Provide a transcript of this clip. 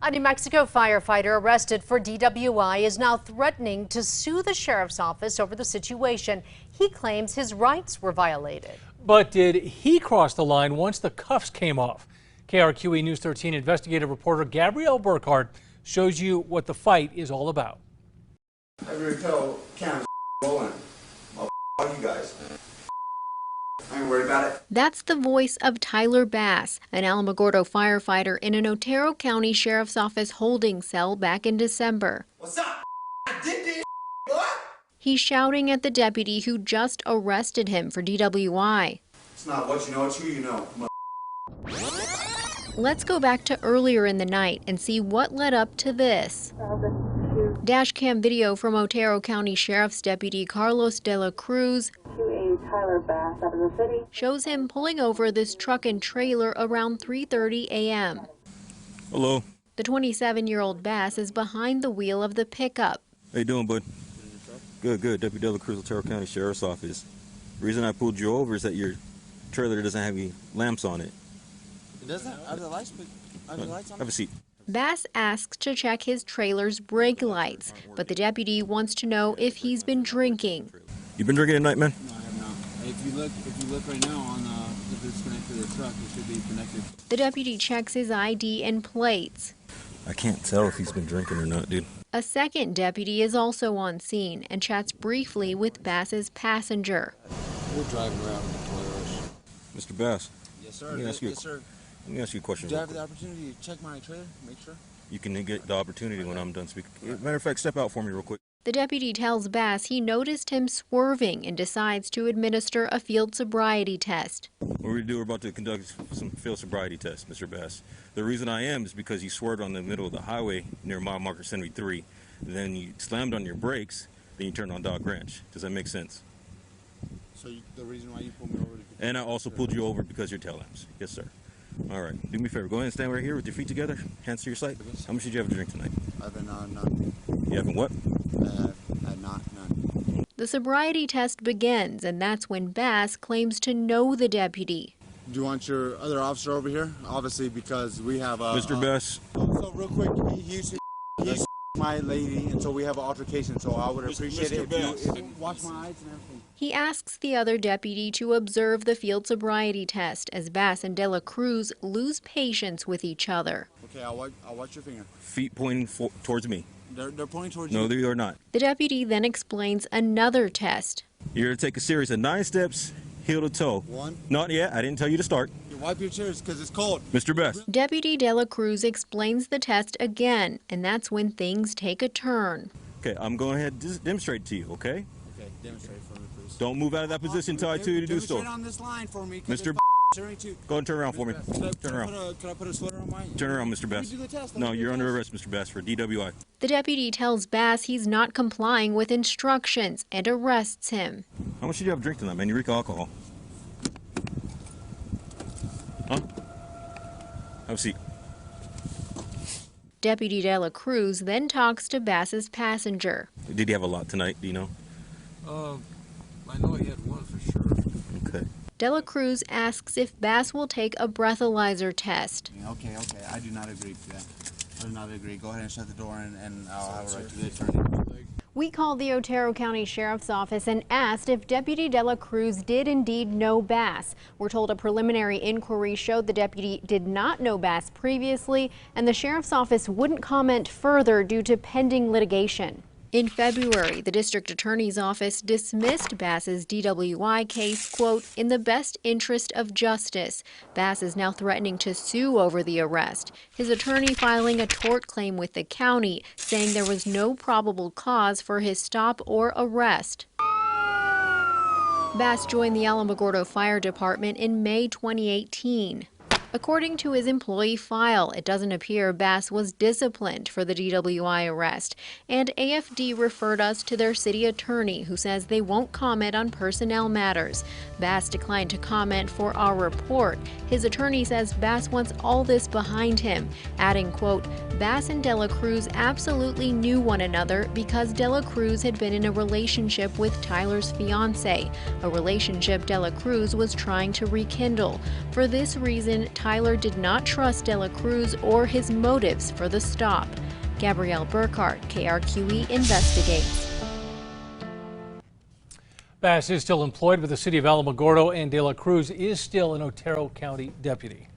A New Mexico firefighter arrested for DWI is now threatening to sue the sheriff's office over the situation. He claims his rights were violated. But did he cross the line once the cuffs came off? KRQE News 13 investigative reporter Gabrielle Burkhardt shows you what the fight is all about. Every pill can rolling. Well, you guys. I ain't worried about it. That's the voice of Tyler Bass, an Alamogordo firefighter in an Otero County Sheriff's Office holding cell back in December. What's up? I did this, boy. He's shouting at the deputy who just arrested him for DWI. It's not what you know, it's who you know. Let's go back to earlier in the night and see what led up to this. Dashcam video from Otero County Sheriff's Deputy Carlos de la Cruz Tyler Bass out of the city shows him pulling over this truck and trailer around 3:30 a.m. Hello. The 27-year-old Bass is behind the wheel of the pickup. How you doing, bud? Good, good. Deputy de la Cruz, Otero County Sheriff's Office. The reason I pulled you over is that your trailer doesn't have any lamps on it. It doesn't? Are the lights on it? Have a seat. Bass asks to check his trailer's brake lights, but the deputy wants to know if he's been drinking. You been drinking at night, man? No, I have not. If you look right now on if it's connected to the truck, it should be connected. The deputy checks his ID and plates. I can't tell if he's been drinking or not, dude. A second deputy is also on scene and chats briefly with Bass's passenger. We're driving around in the Toyotas. Mr. Bass. Yes, sir. Let me ask you yes, sir. Let me ask you a question. Do you have the opportunity to check my trailer? Make sure. You can get the opportunity when I'm done speaking. Matter of fact, step out for me real quick. The deputy tells Bass he noticed him swerving and decides to administer a field sobriety test. We're about to conduct some field sobriety tests, Mr. Bass. The reason I am is because you swerved on the middle of the highway near mile marker 73. Then you slammed on your brakes, then you turned on Dog Ranch. Does that make sense? So the reason why you pulled me over? And I also pulled you over because your tail lamps. Yes, sir. All right. Do me a favor. Go ahead and stand right here with your feet together, hands to your side. How much did you have to drink tonight? I've been none. You haven't what? None. The sobriety test begins, and that's when Bass claims to know the deputy. Do you want your other officer over here? Obviously, because we have Mr. Bass. So real quick, he's my lady, and so we have an altercation. So I would appreciate it if you watch my eyes and everything. He asks the other deputy to observe the field sobriety test as Bass and de la Cruz lose patience with each other. Okay, I'll watch your finger. Feet pointing towards me. They're pointing towards you. No, they are not. The deputy then explains another test. You're to take a series of 9 steps, heel to toe. 1. Not yet. I didn't tell you to start. You wipe your chairs because it's cold. Mr. Best. Deputy de la Cruz explains the test again, and that's when things take a turn. Okay, I'm going ahead and demonstrate it to you, okay? Okay, demonstrate for me, please. Don't move out of that position until I tell you to do so. Demonstrate on this line for me. Mr. Go ahead and turn around for me. Turn around. Can I put a sweater on mine? Turn around, Mr. Bass. Let me do the test. No, you're under arrest, Mr. Bass, for DWI. The deputy tells Bass he's not complying with instructions and arrests him. How much did you have to drink tonight, man? Eureka alcohol. Huh? Have a seat. Deputy de la Cruz then talks to Bass's passenger. Did he have a lot tonight? Do you know? I know he had one for sure. Okay. De la Cruz asks if Bass will take a breathalyzer test. Okay. I do not agree to that. I do not agree. Go ahead and shut the door and I'll have a right to the attorney. We called the Otero County Sheriff's Office and asked if Deputy de la Cruz did indeed know Bass. We're told a preliminary inquiry showed the deputy did not know Bass previously, and the Sheriff's Office wouldn't comment further due to pending litigation. In February, the district attorney's office dismissed Bass's DWI case, quote, in the best interest of justice. Bass is now threatening to sue over the arrest. His attorney filing a tort claim with the county, saying there was no probable cause for his stop or arrest. Bass joined the Alamogordo Fire Department in May 2018. According to his employee file, it doesn't appear Bass was disciplined for the DWI arrest, and AFD referred us to their city attorney, who says they won't comment on personnel matters. Bass declined to comment for our report. His attorney says Bass wants all this behind him, adding, quote, Bass and de la Cruz absolutely knew one another because de la Cruz had been in a relationship with Tyler's fiancée, a relationship de la Cruz was trying to rekindle. For this reason, Tyler did not trust De La Cruz or his motives for the stop. Gabrielle Burkhart, KRQE investigates. Bass is still employed with the city of Alamogordo, and De La Cruz is still an Otero County deputy.